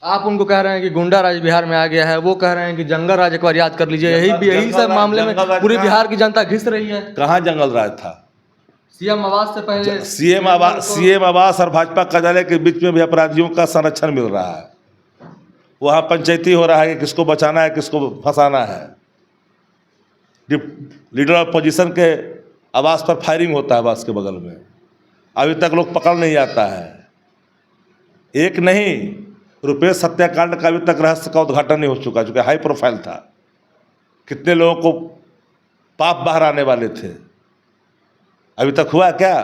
आप उनको कह रहे हैं कि गुंडा राज बिहार में आ गया है, वो कह रहे हैं कि जंगल राज एक बार याद कर लीजिए। यही सब मामले में पूरी बिहार की जनता घिस रही है। कहाँ जंगल राज था? सीएम आवास से पहले सीएम आवास और भाजपा कार्यालय के बीच में भी अपराधियों का संरक्षण मिल रहा है। वहाँ पंचायती हो रहा है कि किसको बचाना है, किसको फंसाना है। लीडर ऑफ पोजीशन के आवास पर फायरिंग होता है आवास के बगल में, अभी तक लोग पकड़ नहीं आता है। एक नहीं, रुपेश हत्याकांड का अभी तक रहस्य का उद्घाटन नहीं हो चुका, चूंकि हाई प्रोफाइल था। कितने लोगों को पाप बाहर आने वाले थे, अभी तक हुआ क्या?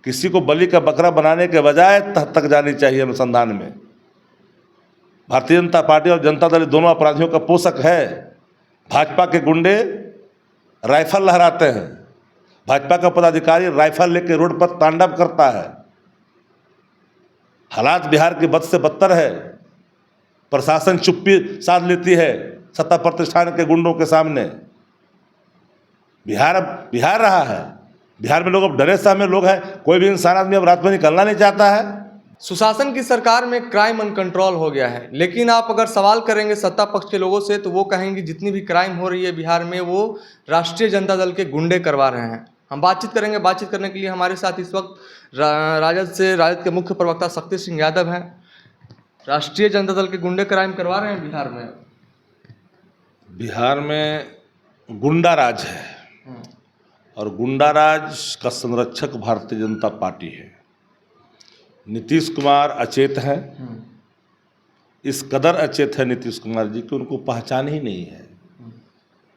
किसी को बलि का बकरा बनाने के बजाय तक जानी चाहिए अनुसंधान में। भारतीय जनता पार्टी और जनता दल दोनों अपराधियों का पोषक है। भाजपा के गुंडे राइफल लहराते हैं, भाजपा का पदाधिकारी राइफल लेकर रोड पर तांडव करता है। हालात बिहार के बद से बदतर है। प्रशासन चुप्पी साध लेती है सत्ता प्रतिष्ठान के गुंडों के सामने। बिहार अब बिहार रहा है। बिहार में लोग अब डरे सहमे लोग हैं। कोई भी इंसान आदमी अब रात में निकलना नहीं चाहता है। सुशासन की सरकार में क्राइम अनकंट्रोल हो गया है, लेकिन आप अगर सवाल करेंगे सत्ता पक्ष के लोगों से तो वो कहेंगे जितनी भी क्राइम हो रही है बिहार में वो राष्ट्रीय जनता दल के गुंडे करवा रहे हैं। हम बातचीत करेंगे। बातचीत करने के लिए हमारे साथ इस वक्त राजद के मुख्य प्रवक्ता शक्ति सिंह यादव हैं। राष्ट्रीय जनता दल के गुंडे क्राइम करवा रहे हैं बिहार में। बिहार में गुंडा राज है और गुंडा राज का संरक्षक भारतीय जनता पार्टी है। नीतीश कुमार अचेत हैं। इस कदर अचेत है नीतीश कुमार जी कि उनको पहचान ही नहीं है।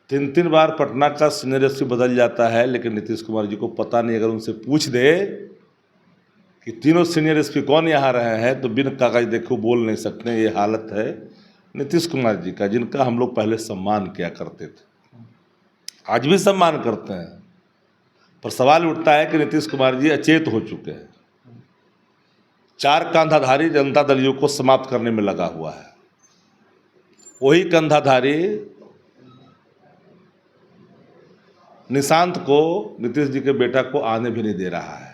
3 बार पटना का सीनियर एसपी बदल जाता है, लेकिन नीतीश कुमार जी को पता नहीं। अगर उनसे पूछ दे कि तीनों सीनियर एसपी कौन यहाँ रहे हैं तो बिन कागज देखो बोल नहीं सकते। ये हालत है नीतीश कुमार जी का, जिनका हम लोग पहले सम्मान किया करते थे, आज भी सम्मान करते हैं। पर सवाल उठता है कि नीतीश कुमार जी अचेत हो चुके हैं। 4 कंधाधारी जनता दलियों को समाप्त करने में लगा हुआ है। वही कंधाधारी निशांत को, नीतीश जी के बेटा को आने भी नहीं दे रहा है।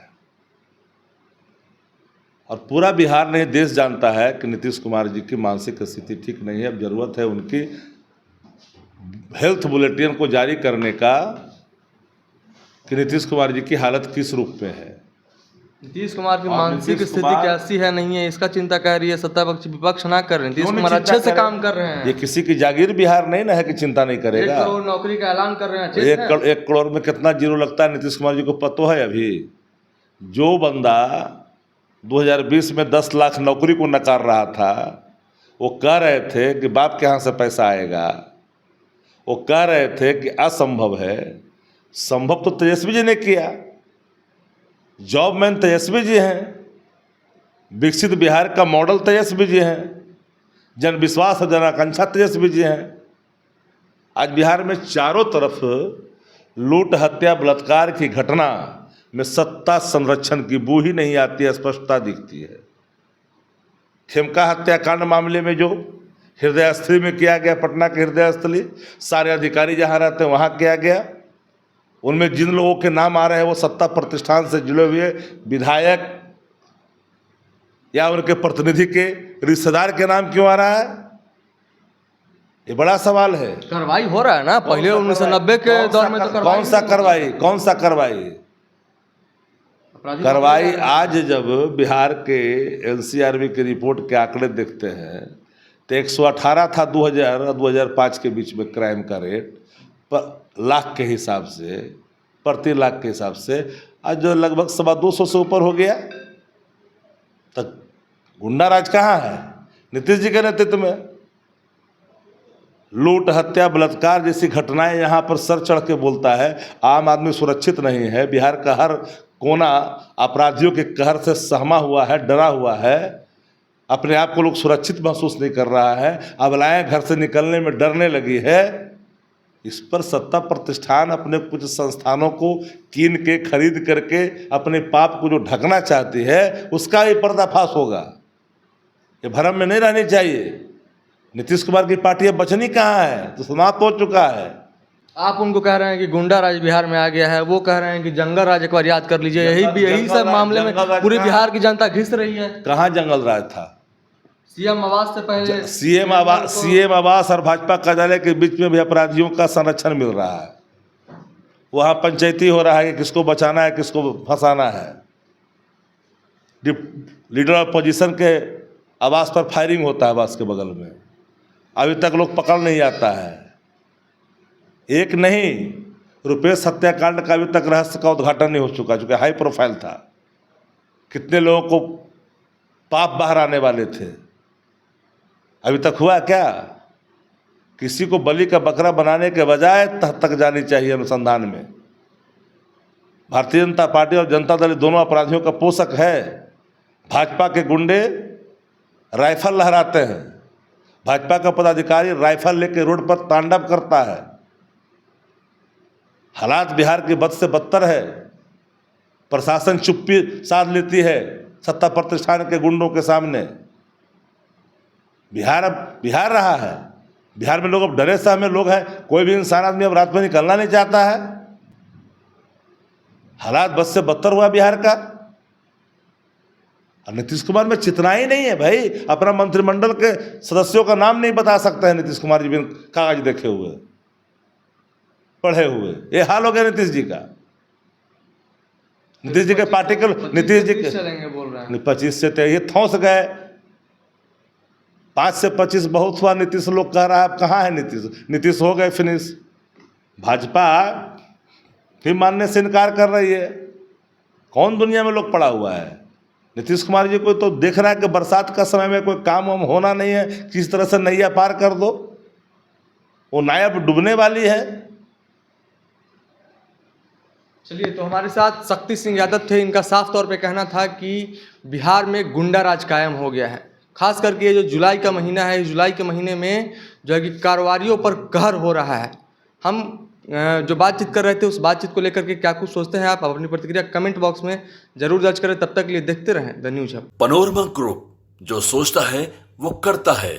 और पूरा बिहार नहीं देश जानता है कि नीतीश कुमार जी की मानसिक स्थिति ठीक नहीं है। अब जरूरत है उनकी हेल्थ बुलेटिन को जारी करने का कि नीतीश कुमार जी की हालत किस रूप में है। नीतीश कुमार की मानसिक स्थिति कैसी है नहीं है इसका चिंता कर रही है सत्ता पक्ष, विपक्ष ना कर रहे हैं। नीतीश कुमार अच्छे से काम कर रहे हैं। ये किसी की जागीर बिहार नहीं ना है कि चिंता नहीं करेगा। 1 करोड़ नौकरी का ऐलान कर रहे हैं। 1 करोड़ में कितना जीरो लगता है नीतीश कुमार जी को पता है? अभी जो बंदा 2020 में 10 लाख नौकरी को नकार रहा था, वो कह रहे थे कि बाप के यहाँ से पैसा आएगा, वो कह रहे थे कि असंभव है। संभव तो तेजस्वी जी ने किया। जॉब मैन तेजस्वी जी हैं, विकसित बिहार का मॉडल तेजस्वी जी हैं, जन विश्वास और जन आकांक्षा तेजस्वी जी हैं। आज बिहार में चारों तरफ लूट, हत्या, बलात्कार की घटना में सत्ता संरक्षण की बू ही नहीं आती है, स्पष्टता दिखती है। खेमका हत्याकांड मामले में जो हृदयस्थली में किया गया, पटना के हृदयस्थली, सारे अधिकारी जहाँ रहते हैं वहाँ किया गया। उनमें जिन लोगों के नाम आ रहे हैं वो सत्ता प्रतिष्ठान से जुड़े हुए विधायक या उनके प्रतिनिधि के रिश्तेदार के नाम क्यों आ रहा है? ये बड़ा सवाल है। कार्रवाई हो रहा है ना, पहले 1990 के दौर में तो कौन सा कार्रवाई? आज जब बिहार के एनसीआरबी की रिपोर्ट के आंकड़े देखते हैं तो 118 था 2000 और 2005 के बीच में क्राइम का रेट लाख के हिसाब से, प्रति लाख के हिसाब से आज जो लगभग 250 से ऊपर हो गया। तो गुंडा राज कहाँ है? नीतीश जी के नेतृत्व में लूट, हत्या, बलात्कार जैसी घटनाएं यहाँ पर सर चढ़ के बोलता है। आम आदमी सुरक्षित नहीं है। बिहार का हर कोना अपराधियों के कहर से सहमा हुआ है, डरा हुआ है। अपने आप को लोग सुरक्षित महसूस नहीं कर रहा है। अबलाएं घर से निकलने में डरने लगी है। इस पर सत्ता प्रतिष्ठान अपने कुछ संस्थानों को कीन के खरीद करके अपने पाप को जो ढकना चाहती है उसका ये पर्दाफाश होगा। ये भरम में नहीं रहनी चाहिए। नीतीश कुमार की पार्टी अब बचनी कहाँ है? तो समाप्त हो चुका है। आप उनको कह रहे हैं कि गुंडा राज बिहार में आ गया है, वो कह रहे हैं कि जंगल राज एक बार याद कर लीजिए। यही सब मामले में पूरी बिहार की जनता घिस रही है। कहाँ जंगल राज था? सीएम आवास से पहले सीएम आवास और भाजपा कार्यालय के बीच में भी अपराधियों का संरक्षण मिल रहा है। वहाँ पंचायती हो रहा है कि किसको बचाना है, किसको फंसाना है। लीडर अपोजिशन के आवास पर फायरिंग होता है आवास के बगल में, अभी तक लोग पकड़ नहीं आता है। एक नहीं, रुपेश हत्याकांड का अभी तक रहस्य का उद्घाटन नहीं हो चुका, जो कि हाई प्रोफाइल था। कितने लोगों को पाप बाहर आने वाले थे, अभी तक हुआ क्या? किसी को बलि का बकरा बनाने के बजाय तह तक जानी चाहिए अनुसंधान में। भारतीय जनता पार्टी और जनता दल दोनों अपराधियों का पोषक है। भाजपा के गुंडे राइफल लहराते हैं, भाजपा का पदाधिकारी राइफल लेकर रोड पर तांडव करता है। हालात बिहार की बद से बदतर है। प्रशासन चुप्पी साध लेती है सत्ता प्रतिष्ठान के गुंडों के सामने। बिहार अब बिहार रहा है। बिहार में लोग अब डरे सहमे लोग हैं। कोई भी इंसान आदमी अब रात में निकलना नहीं चाहता है। हालात बद से बदतर हुआ बिहार का। और नीतीश कुमार में चितना ही नहीं है भाई। अपना मंत्रिमंडल के सदस्यों का नाम नहीं बता सकते हैं नीतीश कुमार जी बिन कागज देखे हुए, पढ़े हुए। ये हाल हो गया नीतीश जी का। नीतीश जी के पार्टी के नीतीश जी के चलेंगे बोल रहे हैं। 25 से ये थौस गए। 5 से 25 बहुत हुआ। नीतीश लोग कह रहा है, अब कहाँ है नीतीश? नीतीश हो गए फिनिश। भाजपा भी मानने से इनकार कर रही है। कौन दुनिया में लोग पड़ा हुआ है? नीतीश कुमार जी को तो देख रहा है कि बरसात का समय में कोई काम वाम होना नहीं है, किस तरह से नैया पार कर दो। वो नायब डूबने वाली है। चलिए, तो हमारे साथ शक्ति सिंह यादव थे। इनका साफ तौर पे कहना था कि बिहार में गुंडा राज कायम हो गया है। खास करके ये जो जुलाई का महीना है, जुलाई के महीने में जो है कि कारोबारियों पर कहर हो रहा है। हम जो बातचीत कर रहे थे, उस बातचीत को लेकर के क्या कुछ सोचते हैं आप अपनी प्रतिक्रिया कमेंट बॉक्स में जरूर दर्ज करें। तब तक के लिए देखते रहें the news hub. Panorama group, जो सोचता है वो करता है।